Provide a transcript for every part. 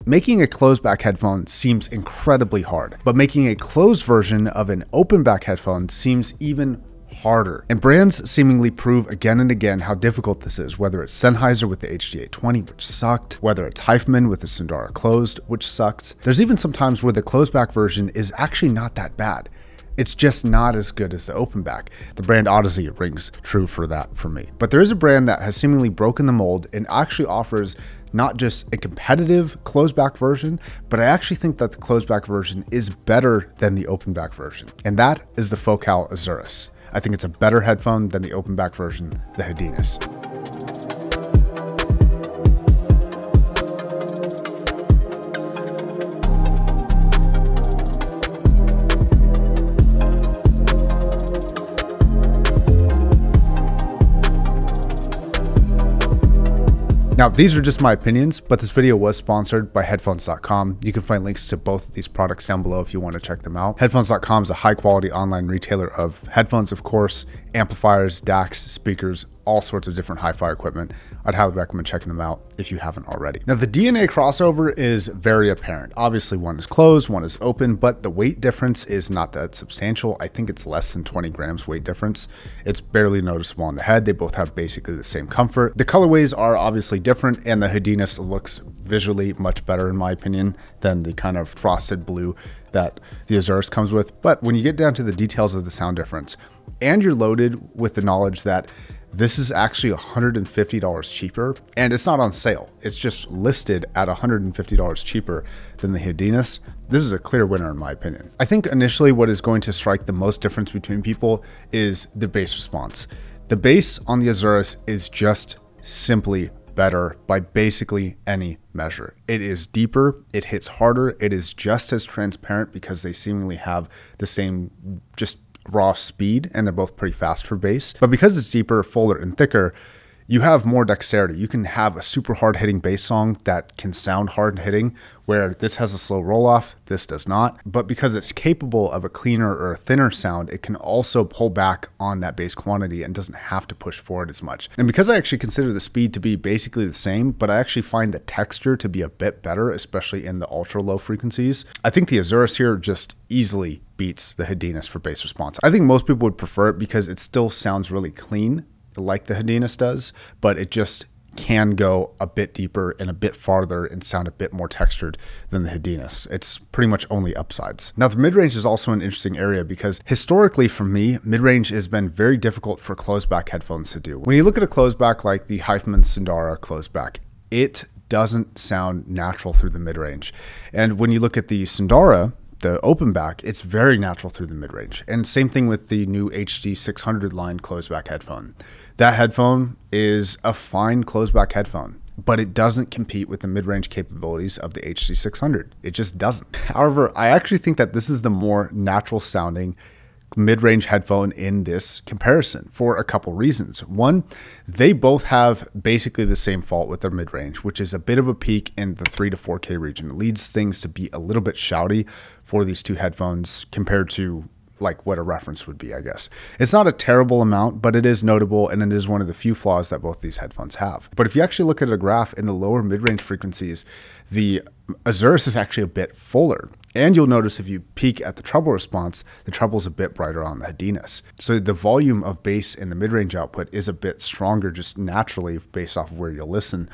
Making a closed back headphone seems incredibly hard, but making a closed version of an open back headphone seems even harder. And brands seemingly prove again and again how difficult this is, whether it's Sennheiser with the HD820, which sucked, whether it's Hyfman with the Sundara closed, which sucks. There's even some times where the closed back version is actually not that bad. It's just not as good as the open back. The brand Odyssey rings true for that for me. But there is a brand that has seemingly broken the mold and actually offers not just a competitive closed back version, but I actually think that the closed back version is better than the open back version. And that is the Focal Azurus. I think it's a better headphone than the open back version, the Hedinus. Now, these are just my opinions, but this video was sponsored by Headphones.com. You can find links to both of these products down below if you want to check them out. Headphones.com is a high quality online retailer of headphones, of course, amplifiers, DACs, speakers, all sorts of different hi-fi equipment. I'd highly recommend checking them out if you haven't already. Now, the DNA crossover is very apparent. Obviously, one is closed, one is open, but the weight difference is not that substantial. I think it's less than 20 grams weight difference. It's barely noticeable on the head. They both have basically the same comfort. The colorways are obviously different, and the Hedinus looks visually much better, in my opinion, than the kind of frosted blue that the Azurus comes with. But when you get down to the details of the sound difference, and you're loaded with the knowledge that this is actually $150 cheaper, and it's not on sale. It's just listed at $150 cheaper than the Hedinus. This is a clear winner in my opinion. I think initially what is going to strike the most difference between people is the bass response. The bass on the Azurus is just simply better by basically any measure. It is deeper, it hits harder, it is just as transparent because they seemingly have the same just raw speed, and they're both pretty fast for bass. But because it's deeper, fuller, and thicker, you have more dexterity. You can have a super hard hitting bass song that can sound hard hitting, where this has a slow roll off, this does not. But because it's capable of a cleaner or a thinner sound, it can also pull back on that bass quantity and doesn't have to push forward as much. And because I actually consider the speed to be basically the same, but I actually find the texture to be a bit better, especially in the ultra low frequencies, I think the Azurus here just easily beats the Hedinus for bass response. I think most people would prefer it because it still sounds really clean, like the Hedinus does, but it just can go a bit deeper and a bit farther and sound a bit more textured than the Hedinus. It's pretty much only upsides. Now, the mid-range is also an interesting area because historically for me, mid-range has been very difficult for closed back headphones to do. When you look at a closed back like the Hyfman Sundara closed back, it doesn't sound natural through the mid-range. And when you look at the Sundara, the open back, it's very natural through the mid-range. And same thing with the new HD600 line closed back headphone. That headphone is a fine closed back headphone, but it doesn't compete with the mid-range capabilities of the HD600. It just doesn't. However, I actually think that this is the more natural sounding mid-range headphone in this comparison for a couple reasons. One, they both have basically the same fault with their mid-range, which is a bit of a peak in the 3 to 4K region. It leads things to be a little bit shouty for these two headphones compared to like what a reference would be, I guess. It's not a terrible amount, but it is notable, and it is one of the few flaws that both these headphones have. But if you actually look at a graph in the lower mid-range frequencies, the Azurus is actually a bit fuller. And you'll notice if you peak at the treble response, the treble is a bit brighter on the Hedinus. So the volume of bass in the mid-range output is a bit stronger just naturally based off of where you'll listen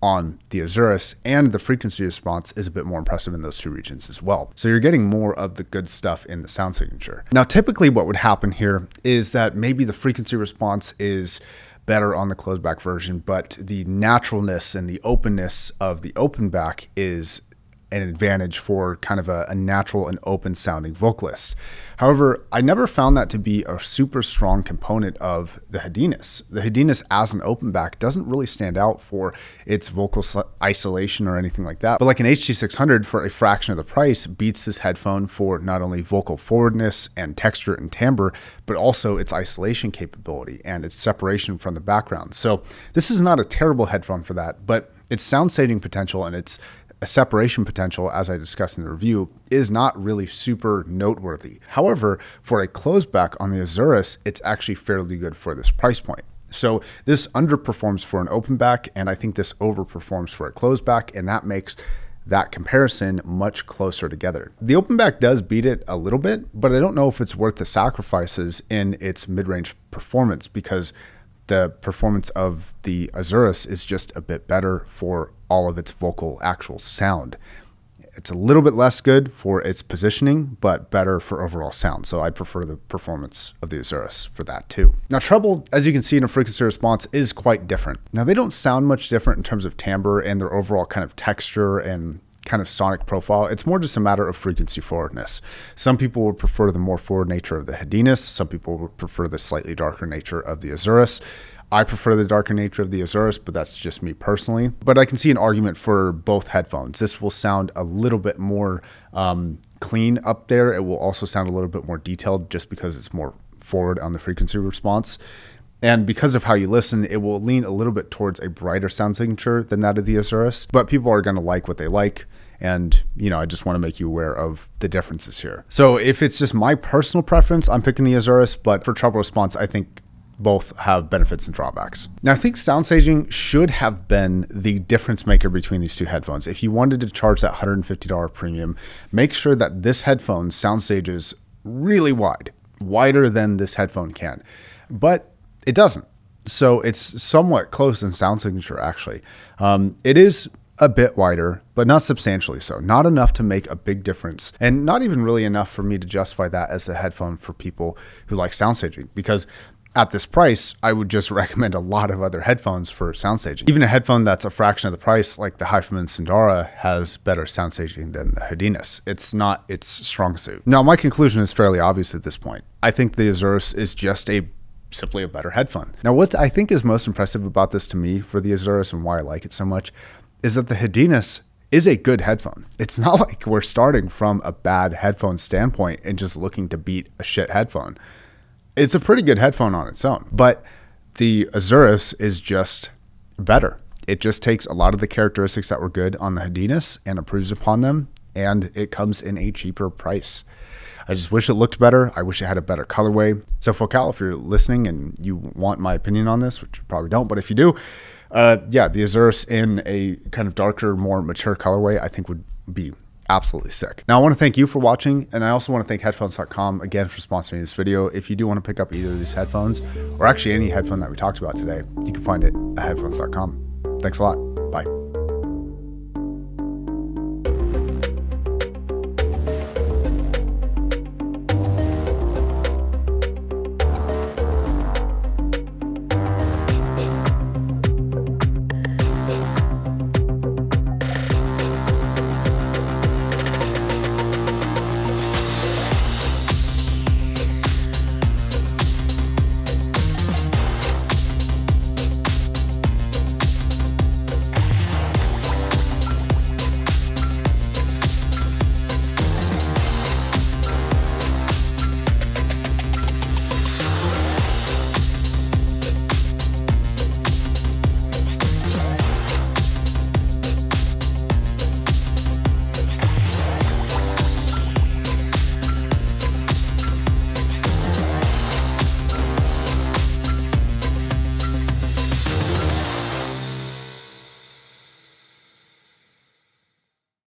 on the Azurus, and the frequency response is a bit more impressive in those two regions as well. So you're getting more of the good stuff in the sound signature. Now, typically what would happen here is that maybe the frequency response is better on the closed back version, but the naturalness and the openness of the open back is an advantage for kind of a natural and open sounding vocalist. However, I never found that to be a super strong component of the Hedinus. The Hedinus as an open back doesn't really stand out for its vocal isolation or anything like that. But like an HD600 for a fraction of the price beats this headphone for not only vocal forwardness and texture and timbre, but also its isolation capability and its separation from the background. So this is not a terrible headphone for that, but its sound saving potential and its a separation potential, as I discussed in the review, is not really super noteworthy. However, for a closed back on the Azurus, it's actually fairly good for this price point. So this underperforms for an open back, and I think this overperforms for a closed back, and that makes that comparison much closer together. The Openback does beat it a little bit, but I don't know if it's worth the sacrifices in its mid-range performance, because the performance of the Azuris is just a bit better for all of its vocal actual sound. It's a little bit less good for its positioning, but better for overall sound. So I'd prefer the performance of the Azuris for that too. Now treble, as you can see in a frequency response, is quite different. Now they don't sound much different in terms of timbre and their overall kind of texture and kind of sonic profile. It's more just a matter of frequency forwardness. Some people would prefer the more forward nature of the Hedinus. Some people would prefer the slightly darker nature of the Azuris. I prefer the darker nature of the Azuris, but that's just me personally. But I can see an argument for both headphones. This will sound a little bit more clean up there. It will also sound a little bit more detailed just because it's more forward on the frequency response. And because of how you listen, it will lean a little bit towards a brighter sound signature than that of the Azuris. But people are going to like what they like. And, you know, I just want to make you aware of the differences here. So if it's just my personal preference, I'm picking the Azuris. But for treble response, I think both have benefits and drawbacks. Now, I think sound staging should have been the difference maker between these two headphones. If you wanted to charge that $150 premium, make sure that this headphone sound stages really wide, wider than this headphone can. But it doesn't. So it's somewhat close in sound signature, actually. It is a bit wider, but not substantially so. Not enough to make a big difference, and not even really enough for me to justify that as a headphone for people who like sound staging, because at this price, I would just recommend a lot of other headphones for sound staging. Even a headphone that's a fraction of the price, like the HiFiMAN Sundara, has better sound staging than the Hedinus. It's not its strong suit. Now, my conclusion is fairly obvious at this point. I think the Azuris is just simply a better headphone. Now, what I think is most impressive about this to me for the Azuris and why I like it so much is that the Hedinus is a good headphone. It's not like we're starting from a bad headphone standpoint and just looking to beat a shit headphone. It's a pretty good headphone on its own, but the Azuris is just better. It just takes a lot of the characteristics that were good on the Hedinus and improves upon them, and it comes in a cheaper price. I just wish it looked better. I wish it had a better colorway. So Focal, if you're listening and you want my opinion on this, which you probably don't, but if you do, yeah, the Azuris in a kind of darker, more mature colorway, I think would be absolutely sick. Now, I want to thank you for watching, and I also want to thank headphones.com again for sponsoring this video. If you do want to pick up either of these headphones, or actually any headphone that we talked about today, you can find it at headphones.com. Thanks a lot.